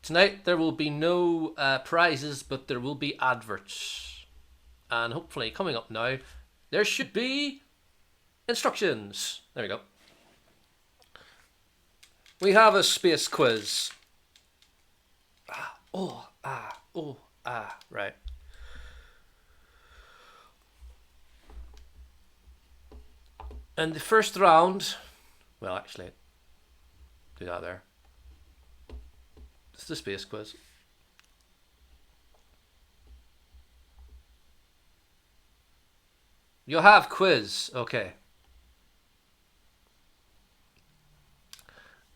Tonight there will be no prizes, but there will be adverts. And hopefully, coming up now, there should be instructions. There we go. We have a space quiz. Right. And the first round, well, actually, do that there. It's the space quiz. You'll have quiz, okay.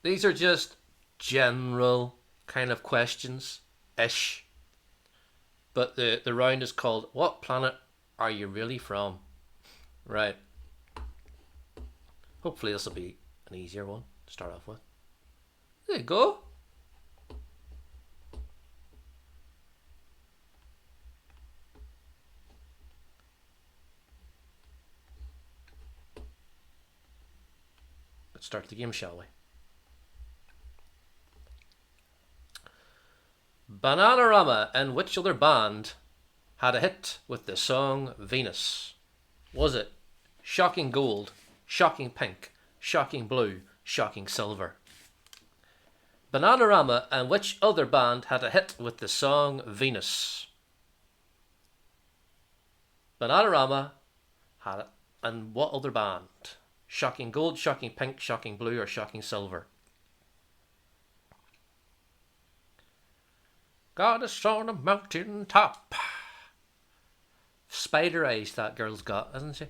These are just general kind of questions-ish. But the round is called What Planet Are You Really From? Right. Hopefully this will be an easier one to start off with. There you go. Let's start the game, shall we? Bananarama and which other band had a hit with the song Venus? Was it Shocking Gold, Shocking Pink, Shocking Blue, Shocking Silver? Bananarama and which other band had a hit with the song Venus? Bananarama had it, and what other band? Shocking Gold, Shocking Pink, Shocking Blue, or Shocking Silver? Goddess on a mountain top. Spider eyes that girl's got, hasn't she?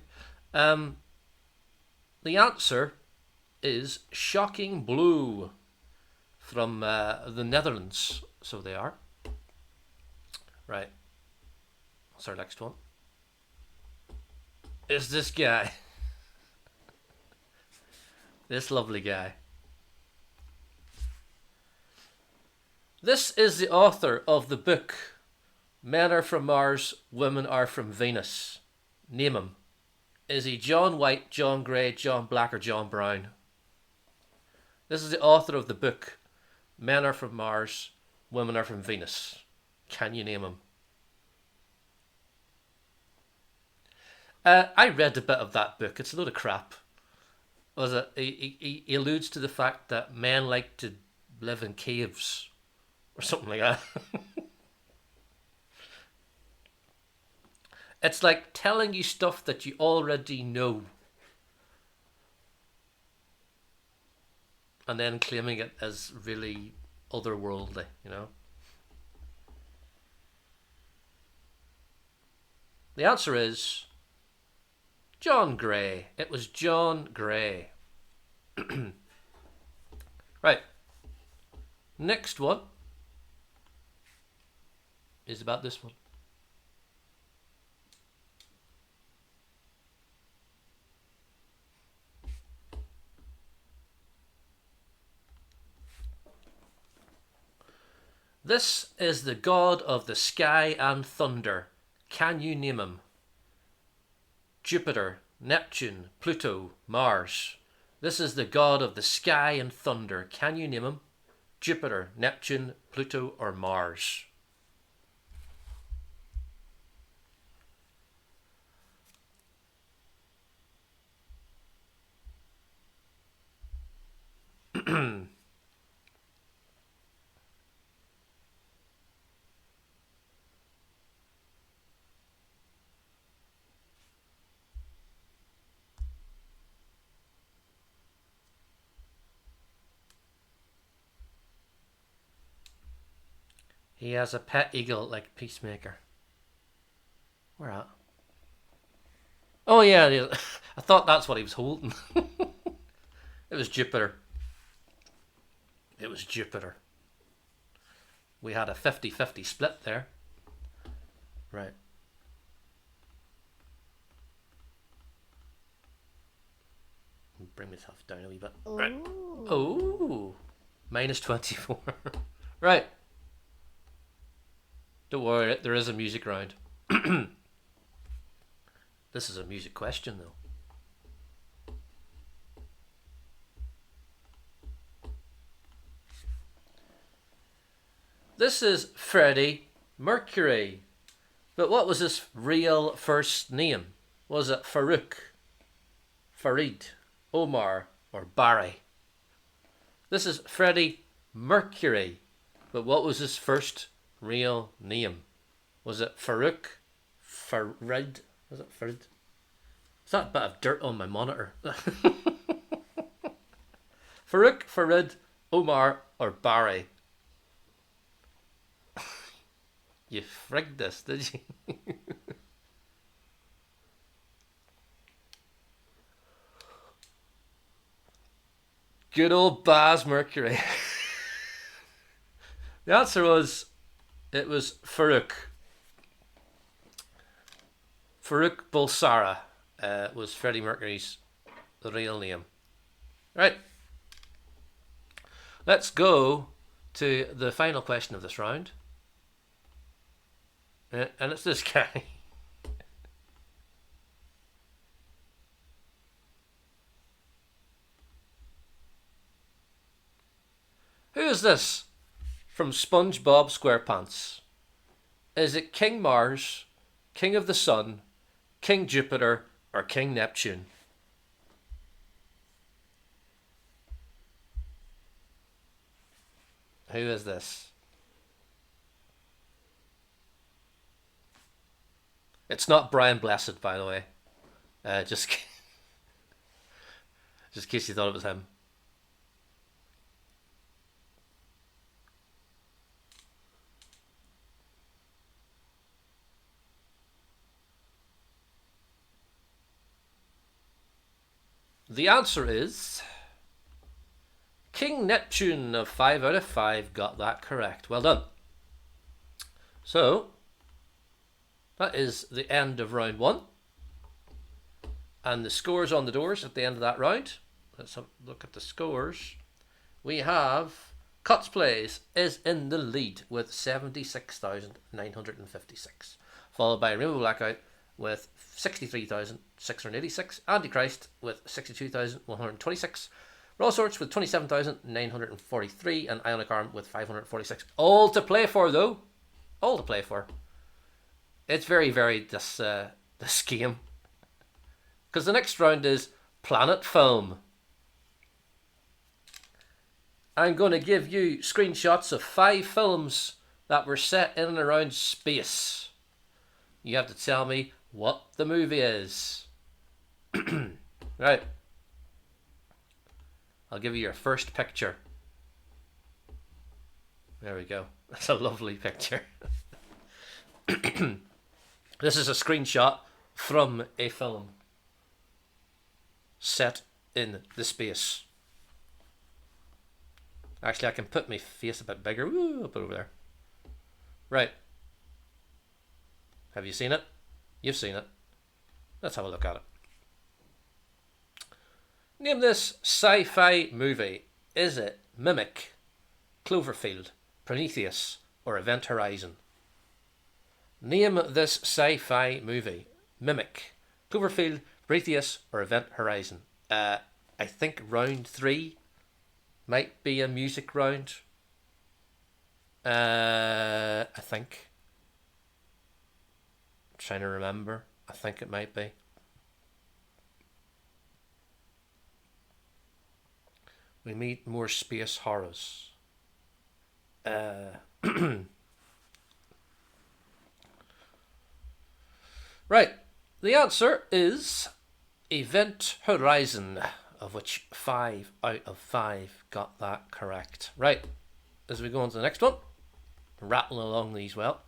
The answer is Shocking Blue from the Netherlands. So they are. Right. What's our next one? Is this guy. This lovely guy. This is the author of the book Men Are From Mars, Women Are From Venus. Name him. Is he John White, John Gray, John Black, or John Brown? This is the author of the book Men Are From Mars, Women Are From Venus. Can you name him? I read a bit of that book. It's a load of crap. Was it? He alludes to the fact that men like to live in caves or something like that. It's like telling you stuff that you already know and then claiming it as really otherworldly, you know? The answer is John Gray. It was John Gray. Right. Next one is about this one. This is the god of the sky and thunder. Can you name him? Jupiter, Neptune, Pluto, Mars. This is the god of the sky and thunder. Can you name him? Jupiter, Neptune, Pluto, or Mars? He has a pet eagle like Peacemaker. Where at? Oh yeah, I thought that's what he was holding. It was Jupiter. It was Jupiter. We had a 50-50 split there. Right. Bring myself down a wee bit. Ooh. Right. Oh. Minus 24. Right. Don't worry, there is a music round. This is a music question, though. This is Freddie Mercury. But what was his real first name? Was it Farouk, Farid, Omar, or Barry? This is Freddie Mercury. But what was his first real name? Was it Farouk, Farid? Was it Farid? Is that a bit of dirt on my monitor? Farouk, Farid, Omar, or Barry? You frigged this, did you? Good old Baz Mercury. The answer was, it was Farouk. Farouk Bulsara was Freddie Mercury's real name. Right. Let's go to the final question of this round. And it's this guy. Who is this from SpongeBob SquarePants? Is it King Mars, King of the Sun, King Jupiter, or King Neptune? Who is this? It's not Brian Blessed, by the way. Just in case you thought it was him. The answer is King Neptune of 5 out of 5 got that correct. Well done. So, that is the end of round 1. And the scores on the doors at the end of that round. Let's have a look at the scores. We have Cuts Plays is in the lead with 76,956. Followed by Rainbow Blackout with 63,686. Antichrist with 62,126. Raw Sorts with 27,943. And Ionic Arm with 546. All to play for, though. All to play for. It's very varied, this game. Because the next round is Planet Film. I'm going to give you screenshots of 5 films that were set in and around space. You have to tell me what the movie is. Right. I'll give you your first picture. There we go. That's a lovely picture. This is a screenshot from a film set in the space. Actually, I can put my face a bit bigger. Woo, I'll put it over there. Right. Have you seen it? You've seen it. Let's have a look at it. Name this sci-fi movie. Is it Mimic, Cloverfield, Prometheus, or Event Horizon? Name this sci-fi movie. Mimic, Cloverfield, Prometheus, or Event Horizon. I think round 3 might be a music round. I think. I'm trying to remember. I think it might be. We meet more space horrors. Right. The answer is Event Horizon, of which 5 out of 5 got that correct. Right. As we go on to the next one, rattling along these well.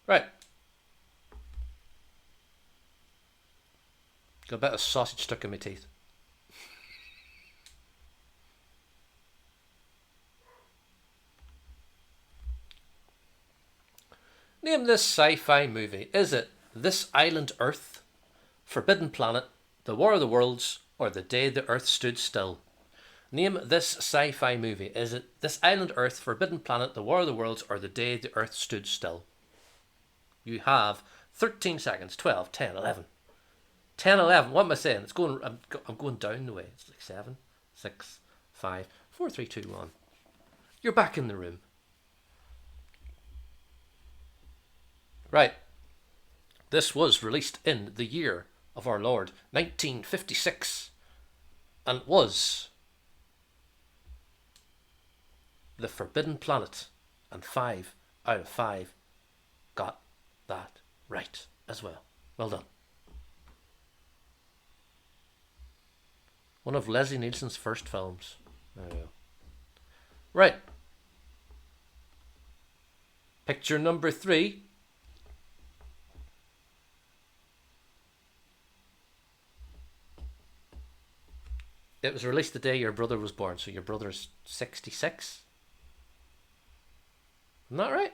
Right. Got a bit of sausage stuck in my teeth. Name this sci-fi movie. Is it This Island Earth, Forbidden Planet, The War of the Worlds, or The Day the Earth Stood Still? Name this sci-fi movie. Is it This Island Earth, Forbidden Planet, The War of the Worlds, or The Day the Earth Stood Still? You have 13 seconds. 12, 10, 11. 10, 11. What am I saying? It's going. I'm going down the way. It's like 7, 6, 5, 4, 3, 2, 1. You're back in the room. Right. This was released in the year of our Lord, 1956, and was The Forbidden Planet, and 5 out of 5 got that right as well. Well done. One of Leslie Nielsen's first films. There we go. Right. Picture number 3. It was released the day your brother was born, so your brother's 66? Isn't that right?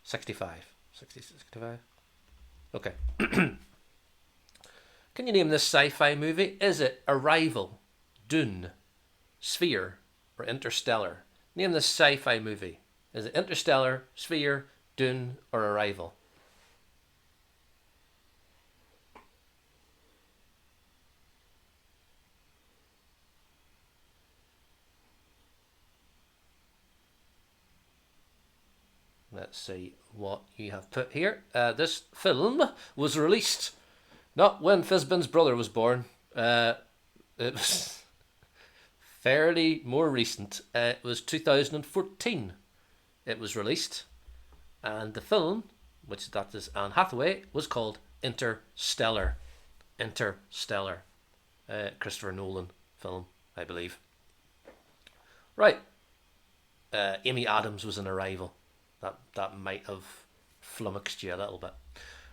65. 65? Okay. Can you name this sci-fi movie? Is it Arrival, Dune, Sphere, or Interstellar? Name this sci-fi movie. Is it Interstellar, Sphere, Dune, or Arrival? Let's see what you have put here. This film was released not when Fizbin's brother was born. It was fairly more recent. It was 2014. It was released, and the film, which that is Anne Hathaway, was called Interstellar. Interstellar. Christopher Nolan film, I believe. Right. Amy Adams was in Arrival. That might have flummoxed you a little bit.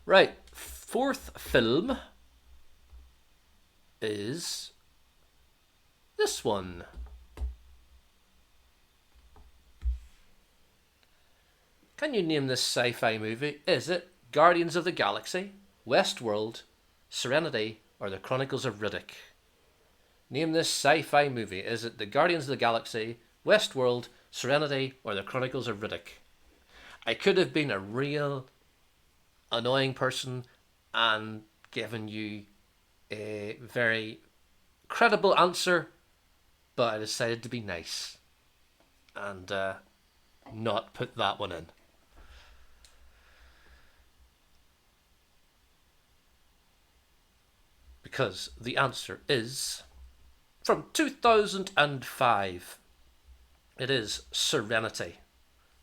Right, fourth film is this one. Can you name this sci-fi movie? Is it Guardians of the Galaxy, Westworld, Serenity, or The Chronicles of Riddick? Name this sci-fi movie. Is it The Guardians of the Galaxy, Westworld, Serenity, or The Chronicles of Riddick? I could have been a real annoying person and given you a very credible answer, but I decided to be nice and not put that one in. Because the answer is from 2005. It is Serenity.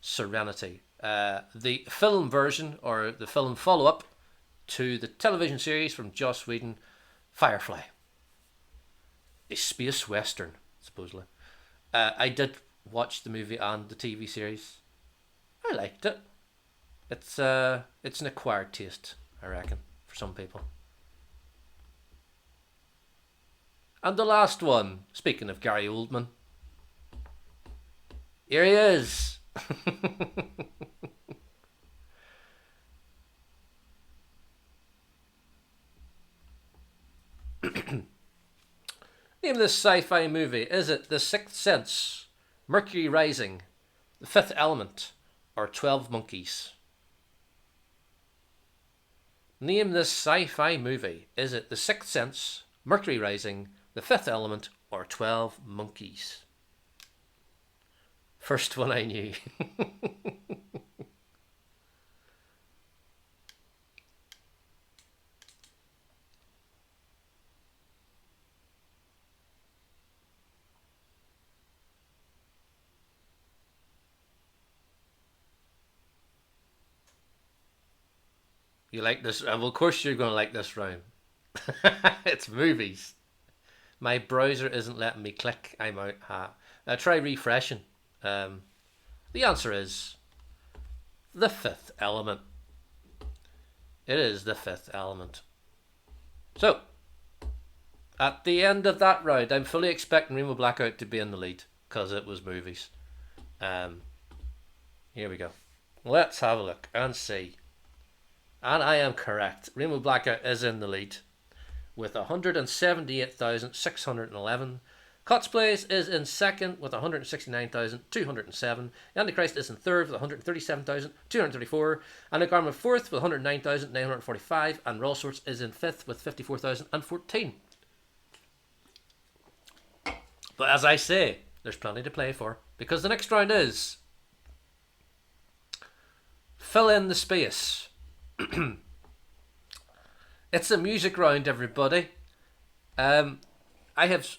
Serenity. The film version, or the film follow-up to the television series from Joss Whedon, Firefly. A space western, supposedly. I did watch the movie and the TV series. I liked it. It's an acquired taste, I reckon, for some people. And the last one, speaking of Gary Oldman, here he is. Name this sci-fi movie. Is it The Sixth Sense, Mercury Rising, The Fifth Element, or 12 Monkeys? Name this sci-fi movie. Is it The Sixth Sense, Mercury Rising, The Fifth Element, or 12 Monkeys? First one I knew. You like this? Well, of course you're going to like this round. It's movies. My browser isn't letting me click. I'm out. Try refreshing. The answer is The Fifth Element. It is The Fifth Element. So, at the end of that round, I'm fully expecting Rainbow Blackout to be in the lead because it was movies. Here we go. Let's have a look and see. And I am correct. Rainbow Blackout is in the lead with 178,611. Cotsplays is in second with 169,207. Antichrist is in third with 137,234. Anagarma fourth with 109,945. And Raw Sorts is in fifth with 54,014. But as I say, there's plenty to play for. Because the next round is fill in the space. It's a music round, everybody. I have.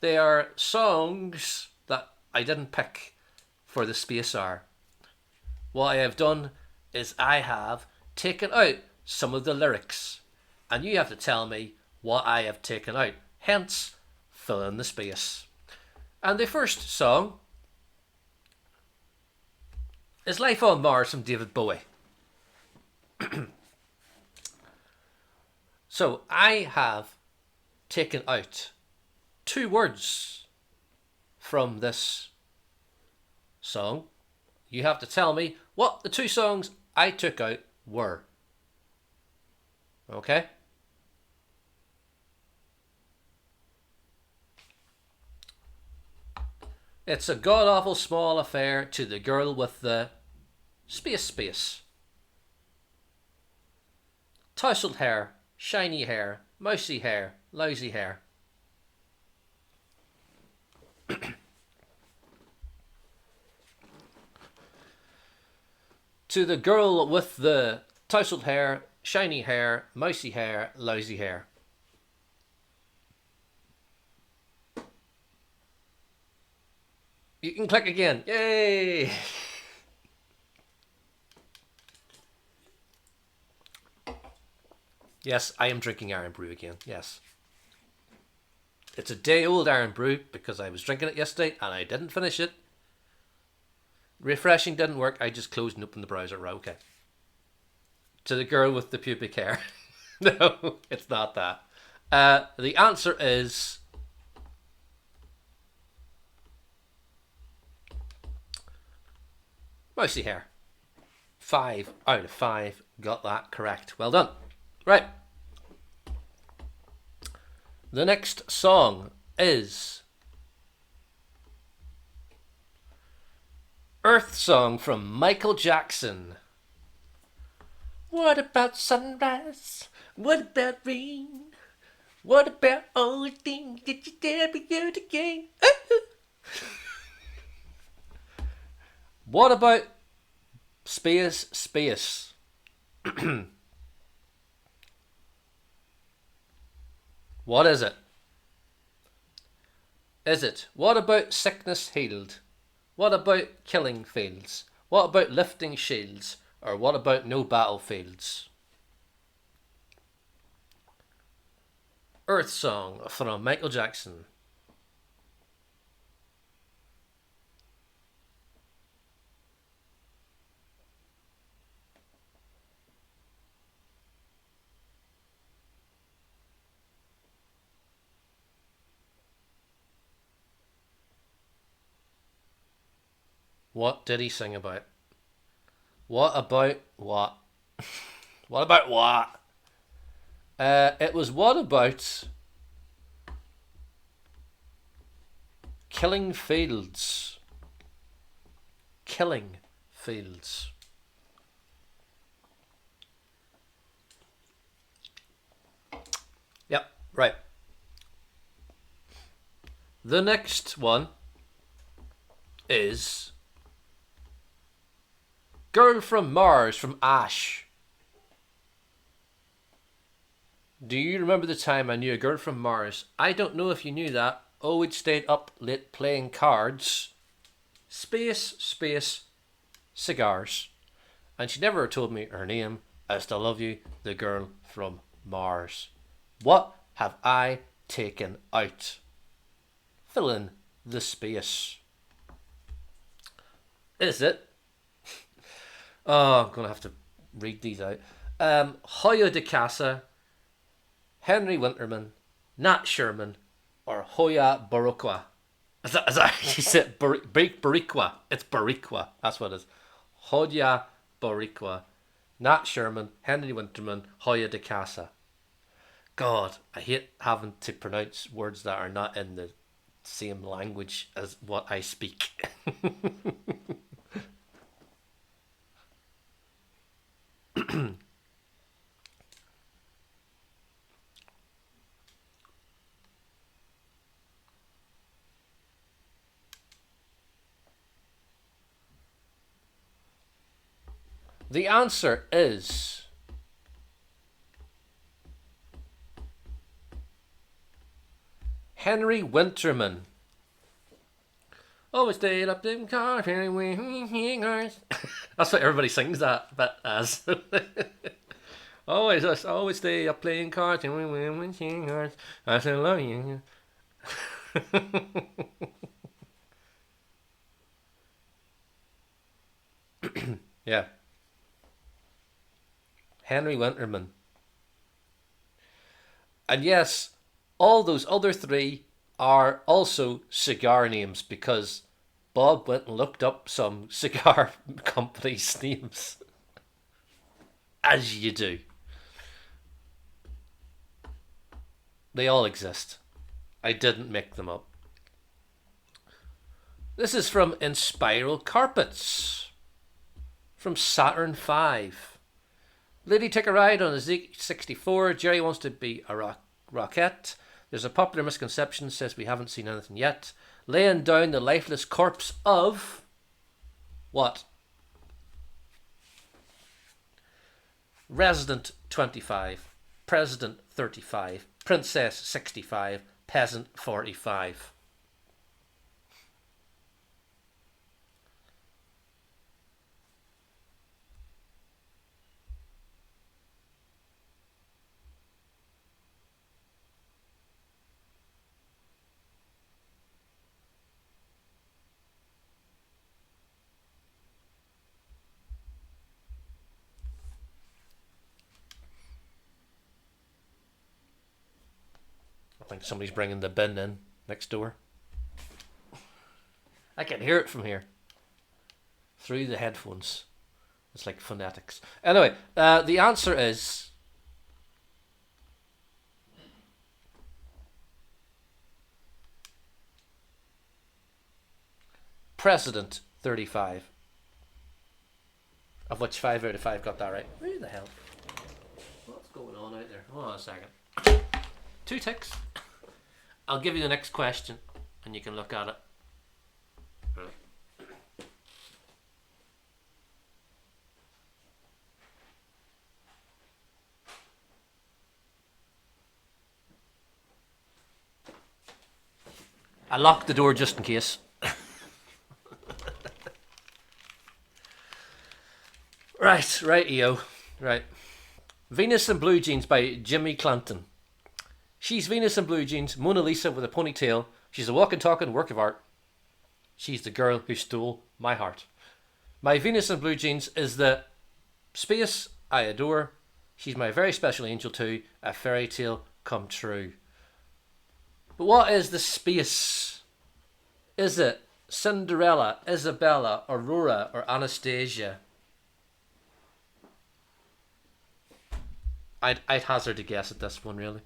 They are songs that I didn't pick for the space hour. What I have done is I have taken out some of the lyrics, and you have to tell me what I have taken out. Hence, fill in the space. And the first song is Life on Mars from David Bowie. So I have taken out 2 words from this song. You have to tell me what the 2 songs I took out were. Okay? It's a god-awful small affair to the girl with the space. Tousled hair, shiny hair, mousy hair, lousy hair. To the girl with the tousled hair, shiny hair, mousy hair, lousy hair. You can click again. Yay! Yes, I am drinking Irn-Bru again. Yes. It's a day-old Irn-Bru because I was drinking it yesterday and I didn't finish it. Refreshing didn't work. I just closed and opened the browser. Right, okay. To the girl with the pubic hair. No, it's not that. The answer is mousy hair. 5 out of 5 got that correct. Well done. Right. The next song is Earth Song from Michael Jackson. What about sunrise? What about rain? What about all the things that you dare be you to gain? What about space? What is it? Is it what about sickness healed? What about killing fields? What about lifting shields? Or what about no battlefields? Earth Song from Michael Jackson. What did he sing about? What about what? What about what? It was what about killing fields? Killing fields. Yep, right. The next one is Girl from Mars from Ash. Do you remember the time I knew a girl from Mars? I don't know if you knew that. Oh, we'd stayed up late playing cards. Space, cigars. And she never told me her name. I still love you, the girl from Mars. What have I taken out? Fill in the space. Is it? Oh, I'm going to have to read these out. Hoya de Casa, Henry Winterman, Nat Sherman, or Hoya Barikwa. Is that how you say it? Barikwa. It's Barikwa. That's what it is. Hoya Barikwa, Nat Sherman, Henry Winterman, Hoya de Casa. God, I hate having to pronounce words that are not in the same language as what I speak. The answer is Henry Winterman. Always stayed up in car. That's what everybody sings that bit as. always stay up playing cards. I still love you. Yeah. Henry Winterman. And yes, all those other three are also cigar names because Bob went and looked up some cigar companies' names. As you do. They all exist. I didn't make them up. This is from Inspiral Carpets. From Saturn V. Lady, take a ride on a Z64. Jerry wants to be a rocket. There's a popular misconception says we haven't seen anything yet. Laying down the lifeless corpse of what? Resident 25, President 35, Princess 65, Peasant 45. I think somebody's bringing the bin in next door. I can hear it from here. Through the headphones. It's like phonetics. Anyway, the answer is President 35. Of which 5 out of 5 got that right. Who the hell? What's going on out there? Hold on a second. 2 ticks. I'll give you the next question and you can look at it. I locked the door just in case. Right, EO. Right. Venus in Blue Jeans by Jimmy Clanton. She's Venus in Blue Jeans, Mona Lisa with a ponytail. She's a walking, talking work of art. She's the girl who stole my heart. My Venus in Blue Jeans is the space I adore. She's my very special angel too, a fairy tale come true. But what is the space? Is it Cinderella, Isabella, Aurora, or Anastasia? I'd hazard a guess at this one, really.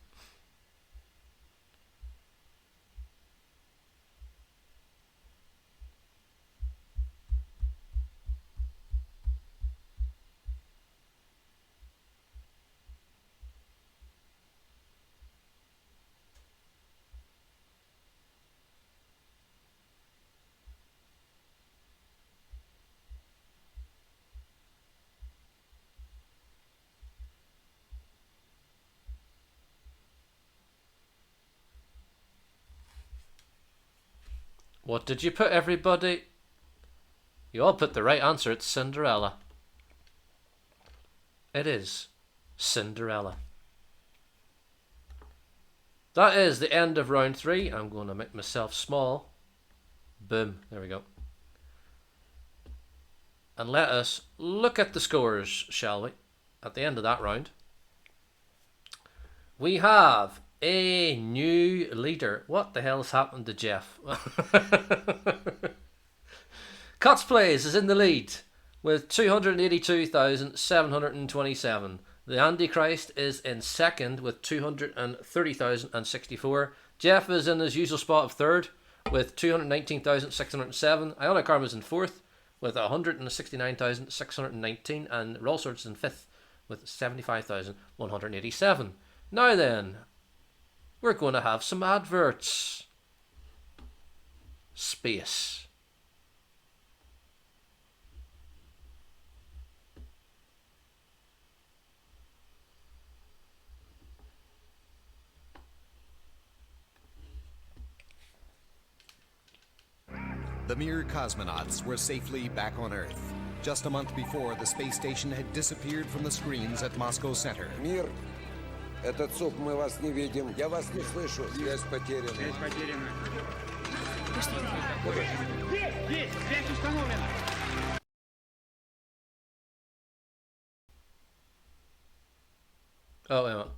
What did you put, everybody? You all put the right answer. It's Cinderella. It is Cinderella. That is the end of round 3. I'm going to make myself small. Boom. There we go. And let us look at the scores, shall we? At the end of that round. We have a new leader. What the hell's happened to Jeff? Cuts Plays is in the lead with 282,727. The Antichrist is in second with 230,064. Jeff is in his usual spot of third with 219,607. Ionic Karma is in fourth with 169,619. And Rollswords is in fifth with 75,187. Now then, we're going to have some adverts. Space. The Mir cosmonauts were safely back on Earth. Just a month before, the space station had disappeared from the screens at Moscow Center. Мир, это ЦУП, мы вас не видим. Я вас не слышу. Связь потеряна. Связь потеряна. Есть! Связь установлена! Oh, wait a minute.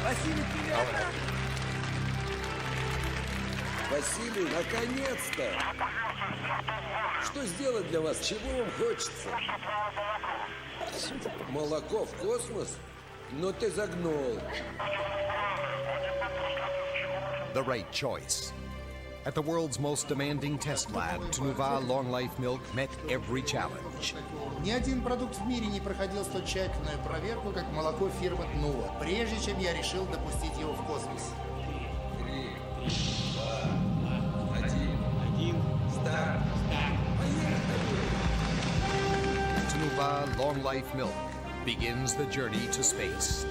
Василий, привет! Василий, наконец-то! Что сделать для вас? Чего вам хочется? Молоко в космос? Но ты загнул. The right choice. At the world's most demanding test lab, Tnuva Long Life Milk met every challenge. Ни один продукт в мире не проходил столь тщательную проверку, как молоко фирмы Тнува, прежде чем я решил допустить его в космос. 3, 2, 1. Старт! Tnuva Long Life Milk begins the journey to space.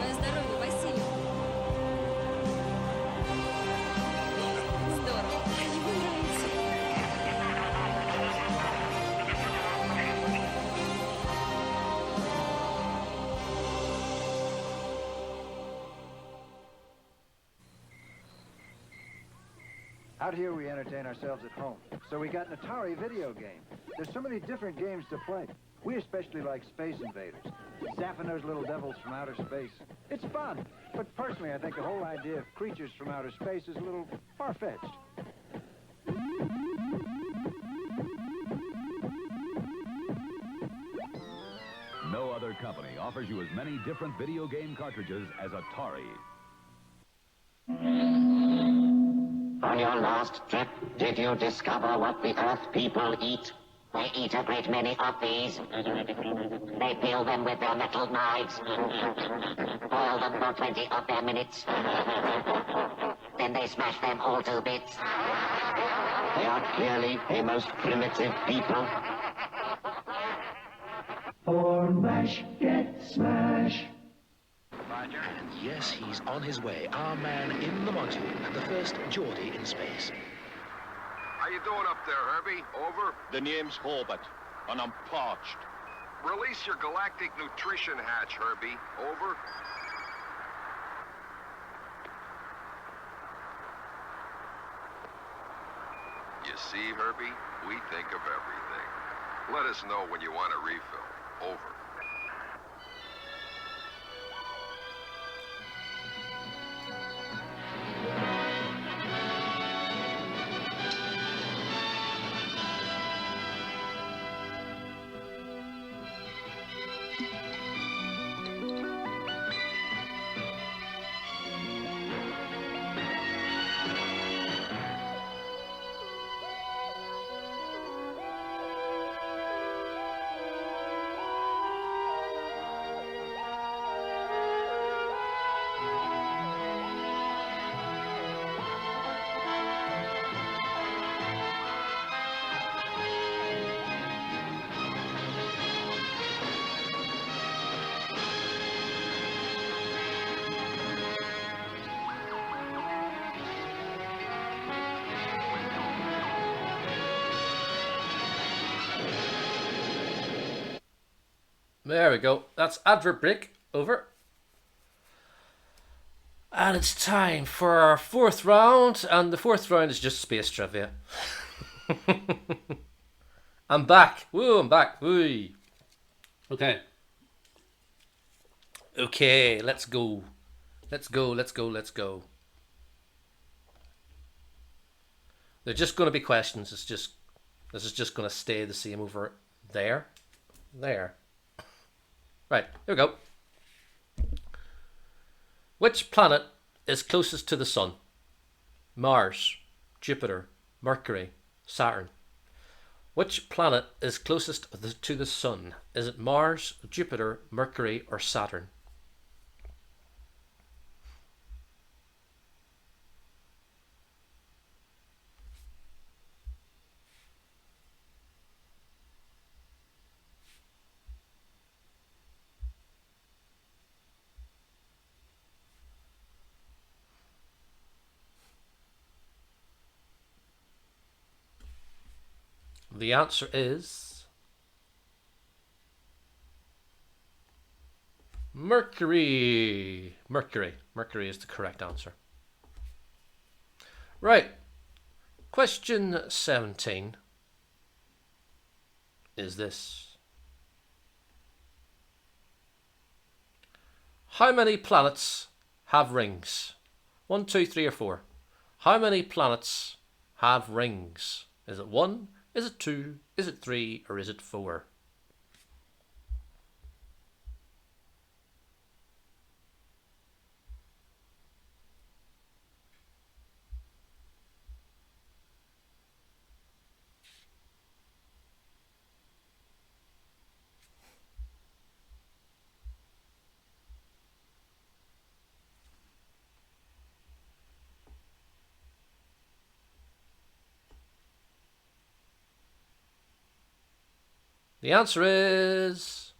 На здоровье, Василий. Здорово. Ему нравится. Out here we entertain ourselves at home, so we got an Atari video game. There's so many different games to play. We especially like Space Invaders, zapping those little devils from outer space. It's fun, but personally I think the whole idea of creatures from outer space is a little far-fetched. No other company offers you as many different video game cartridges as Atari. On your last trip, did you discover what the Earth people eat? They eat a great many of these. They peel them with their metal knives. Boil them for 20 of their minutes. Then they smash them all to bits. They are clearly a most primitive people. For mash, get smash. Yes, he's on his way. Our man in the module. The first Geordie in space. How you doing up there, Herbie? Over? The name's Hobart, and I'm parched. Release your galactic nutrition hatch, Herbie. Over? You see, Herbie? We think of everything. Let us know when you want a refill. Over. There we go. That's advert break. Over. And it's time for our fourth round. And the fourth round is just space trivia. I'm back. Woo, I'm back. Woo. Okay. Okay, let's go. Let's go, let's go, let's go. They're just going to be questions. This is just going to stay the same over there. There. Right, here we go. Which planet is closest to the Sun? Mars, Jupiter, Mercury, Saturn. Which planet is closest to the Sun? Is it Mars, Jupiter, Mercury, or Saturn? The answer is Mercury. Mercury. Mercury is the correct answer. Right. Question 17 is this. How many planets have rings? 1, 2, 3, or 4. How many planets have rings? Is it 1? Is it 2? Is it 3? Or is it 4? The answer is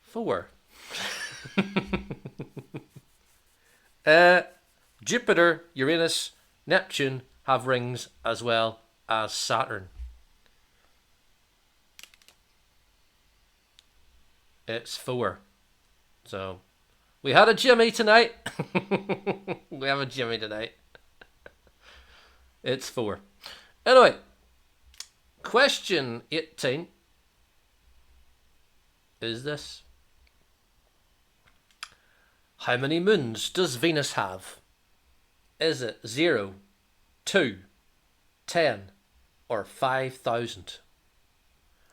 4. Jupiter, Uranus, Neptune have rings as well as Saturn. It's 4. So, we had a Jimmy tonight. We have a Jimmy tonight. It's 4. Anyway. Question 18 is this. How many moons does Venus have? Is it 0, 2, 10, or 5,000?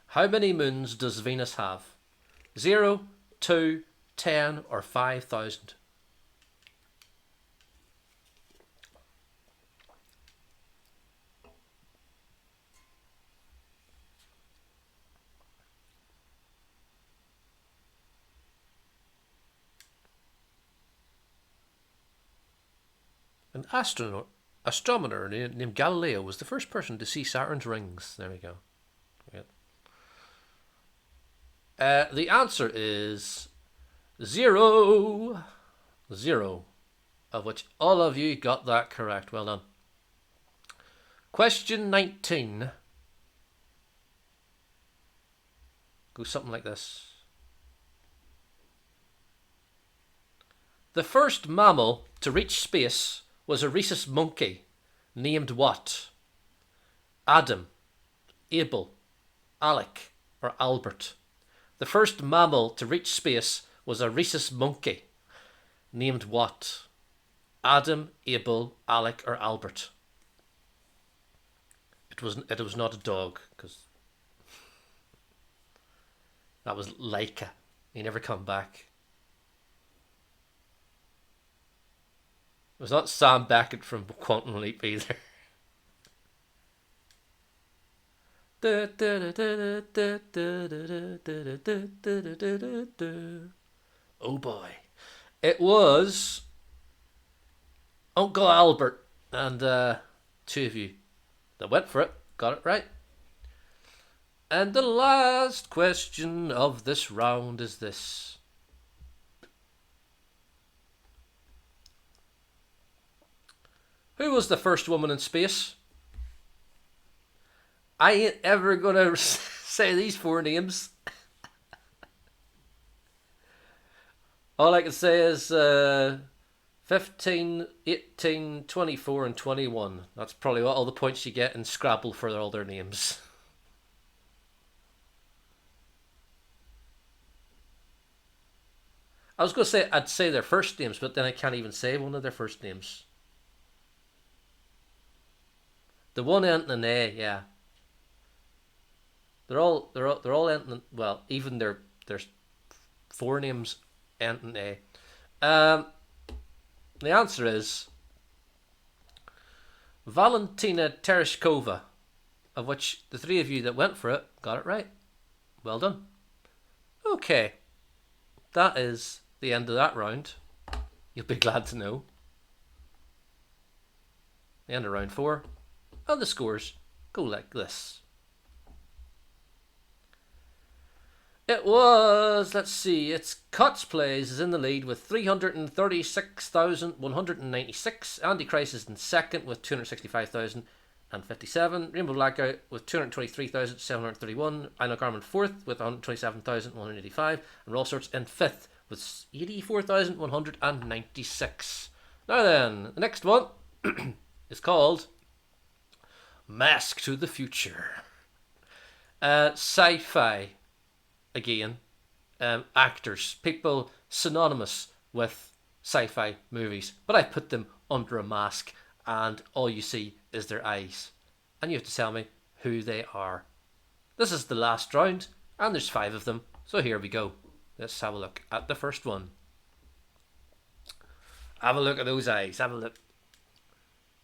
How many moons does Venus have? 0, 2, 10, or 5,000? An astronomer named Galileo was the first person to see Saturn's rings. There we go. The answer is 0. 0. Of which all of you got that correct. Well done. Question 19 goes something like this. The first mammal to reach space was a rhesus monkey named what? Adam, Abel, Alec, or Albert? The first mammal to reach space was a rhesus monkey named what? Adam, Abel, Alec, or Albert? It was not a dog, because that was Laika. He never come back. It was not Sam Beckett from Quantum Leap either. Oh boy. It was Uncle Albert, and 2 of you that went for it got it right. And the last question of this round is this. Who was the first woman in space? I ain't ever gonna say these 4 names. All I can say is 15, 18, 24, and 21. That's probably what all the points you get in Scrabble for all their names. I was going to say I'd say their first names, but then I can't even say one of their first names. The one ending in A, yeah. They're all ending. Well, even their 4 names end in A. The answer is Valentina Tereshkova, of which the 3 of you that went for it got it right. Well done. Okay, that is the end of that round. You'll be glad to know. The end of round 4. And the scores go like this. It was, let's see, it's Cuts Plays is in the lead with 336,196. Andy Christ is in second with 265,000. 157. Rainbow Blackout with 223,731. Final Garment 4th with 127,185. And All Sorts in 5th with 84,196. Now then, the next one is called Mask to the Future. Sci-fi, again. Actors, people synonymous with sci-fi movies. But I put them under a mask and all you see is their eyes. And you have to tell me who they are. This is the last round and there's 5 of them. So here we go. Let's have a look at the first one. Have a look at those eyes. Have a look.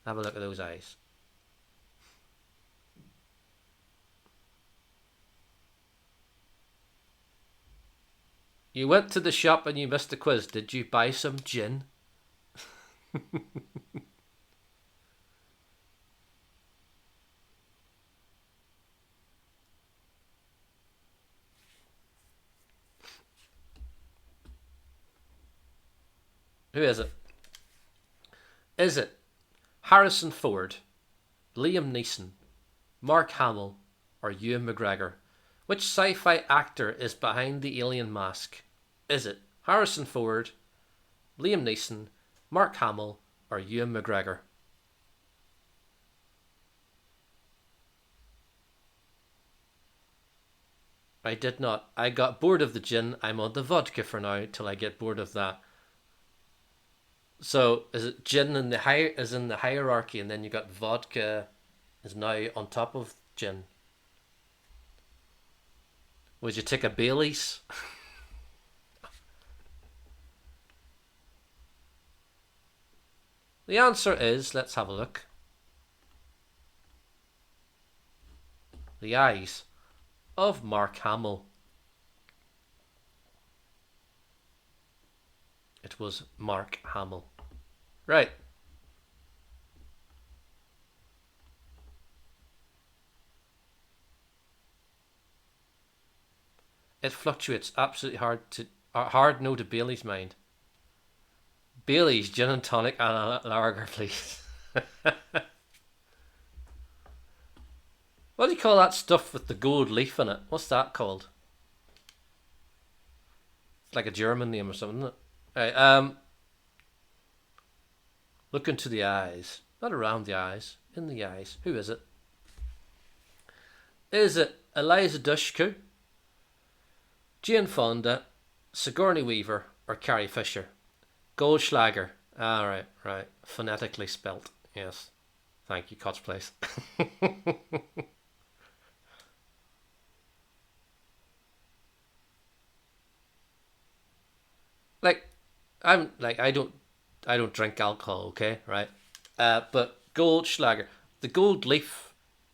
Have a look at those eyes. You went to the shop and you missed the quiz. Did you buy some gin? Who is it? Is it Harrison Ford, Liam Neeson, Mark Hamill, or Ewan McGregor? Which sci-fi actor is behind the alien mask? Is it Harrison Ford, Liam Neeson, Mark Hamill, or Ewan McGregor? I did not. I got bored of the gin. I'm on the vodka for now till I get bored of that. So is it gin in the hierarchy, and then you got vodka is now on top of gin? Would you take a Baileys? The answer is, let's have a look. The eyes of Mark Hamill. It was Mark Hamill. Right. It fluctuates. Absolutely hard no to Bailey's mind. Bailey's gin and tonic and a lager, please. What do you call that stuff with the gold leaf in it? What's that called? It's like a German name or something, isn't it? Right, look into the eyes. Not around the eyes. In the eyes. Who is it? Is it Eliza Dushku, Jane Fonda, Sigourney Weaver, or Carrie Fisher? Goldschlager. Ah, right. Phonetically spelt. Yes. Thank you, Cots Place. I don't drink alcohol, okay, right? But Goldschlager, the gold leaf.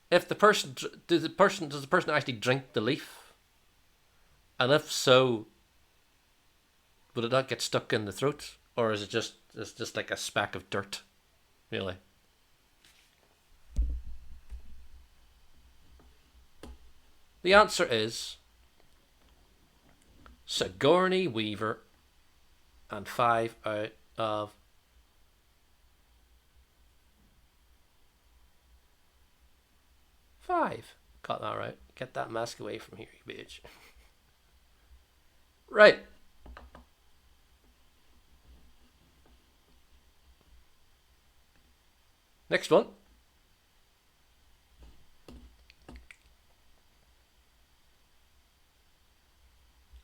If the person does the person actually drink the leaf? And if so, would it not get stuck in the throat, or is it just like a speck of dirt, really? The answer is Sigourney Weaver, and 5 out of 5. Got that right. Get that mask away from here, you bitch. Right. Next one.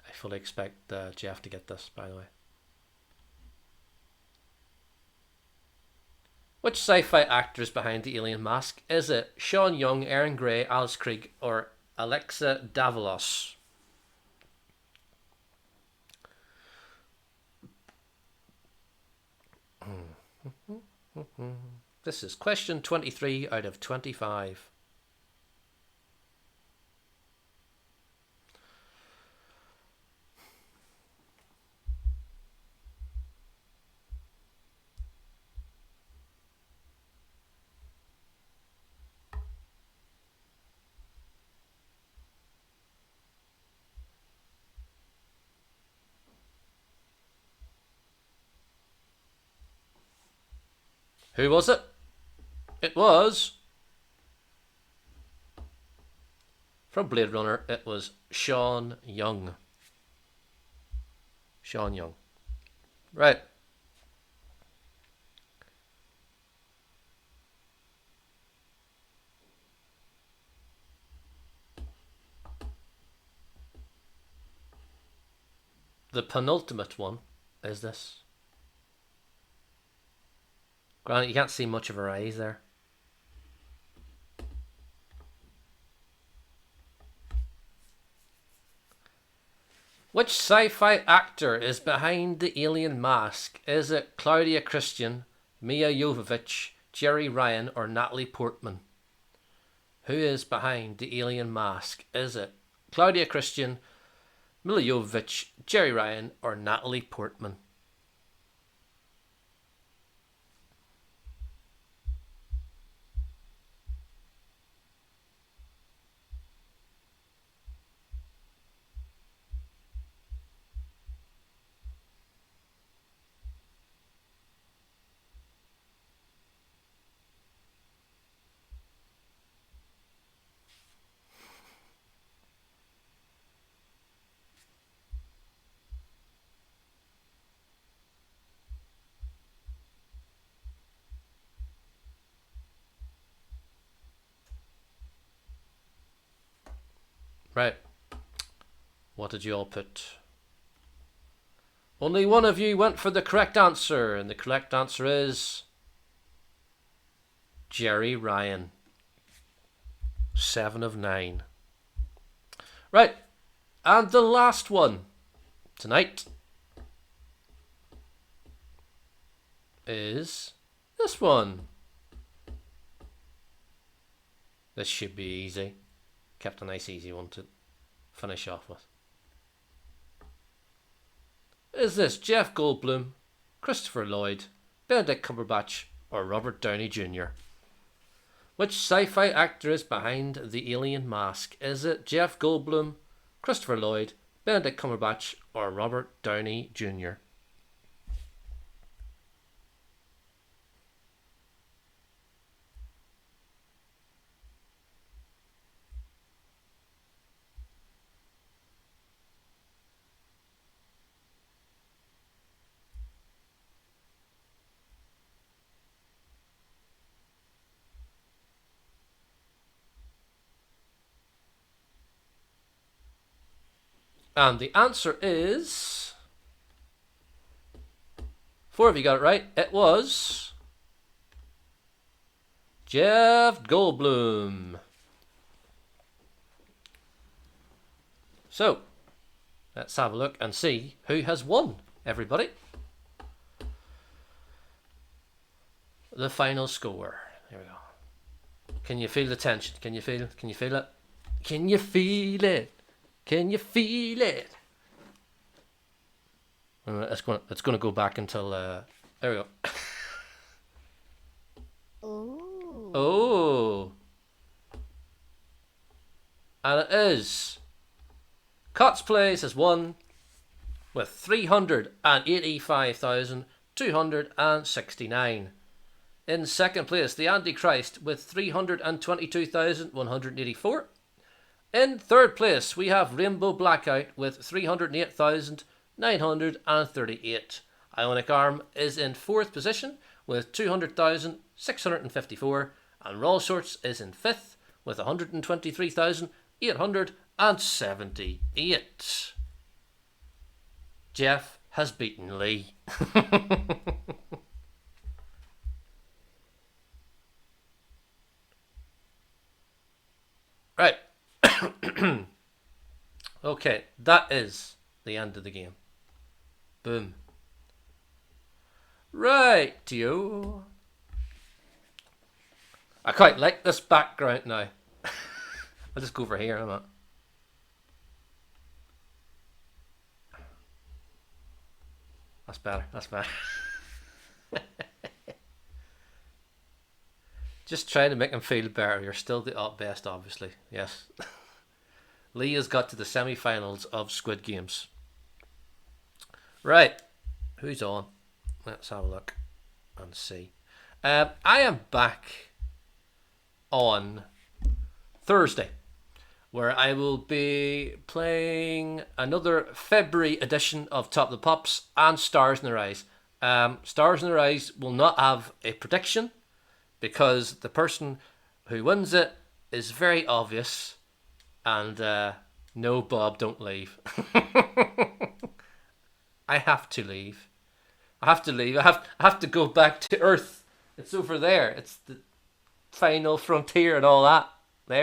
I fully expect Jeff to get this, by the way. Which sci-fi actor is behind the alien mask? Is it Sean Young, Aaron Gray, Alice Krieg, or Alexa Davalos? This is question 23 out of 25. Who was it? It was From Blade Runner, it was Sean Young. Sean Young. Right. The penultimate one is this. Granted, you can't see much of her eyes there. Which sci-fi actor is behind the alien mask? Is it Claudia Christian, Mia Jovovich, Jerry Ryan, or Natalie Portman? Who is behind the alien mask? Is it Claudia Christian, Mila Jovovich, Jerry Ryan, or Natalie Portman? Right. What did you all put? Only one of you went for the correct answer, and the correct answer is Jerry Ryan. 7 of 9. Right. And the last one tonight is this one. This should be easy. Kept a nice easy one to finish off with. Is this Jeff Goldblum, Christopher Lloyd, Benedict Cumberbatch, or Robert Downey Jr.? Which sci-fi actor is behind the alien mask? Is it Jeff Goldblum, Christopher Lloyd, Benedict Cumberbatch, or Robert Downey Jr.? And the answer is... 4 of you got it right. It was... Jeff Goldblum. So, let's have a look and see who has won, everybody. The final score. Here we go. Can you feel the tension? Can you feel it? Can you feel it? Can you feel it? Can you feel it? It's gonna go back until there we go. Oh. And it is Cuts Plays has won with 385,269. In second place, The Antichrist with 322,184. In third place, we have Rainbow Blackout with 308,938. Ionic Arm is in fourth position with 200,654. And Raw Sorts is in fifth with 123,878. Jeff has beaten Lee. Right. Okay, that is the end of the game. Boom. Right, you. I quite like this background now. I'll just go over here, I'm not. That's better, that's better. Just trying to make him feel better. You're still the best, obviously. Yes. Lee has got to the semi-finals of Squid Games. Right. Who's on? Let's have a look and see. I am back on Thursday where I will be playing another February edition of Top of the Pops and Stars in Their Eyes. Stars in Their Eyes will not have a prediction because the person who wins it is very obvious, and no, Bob, don't leave. I have to leave. I have to leave. I have to go back to Earth. It's over there. It's the final frontier and all that.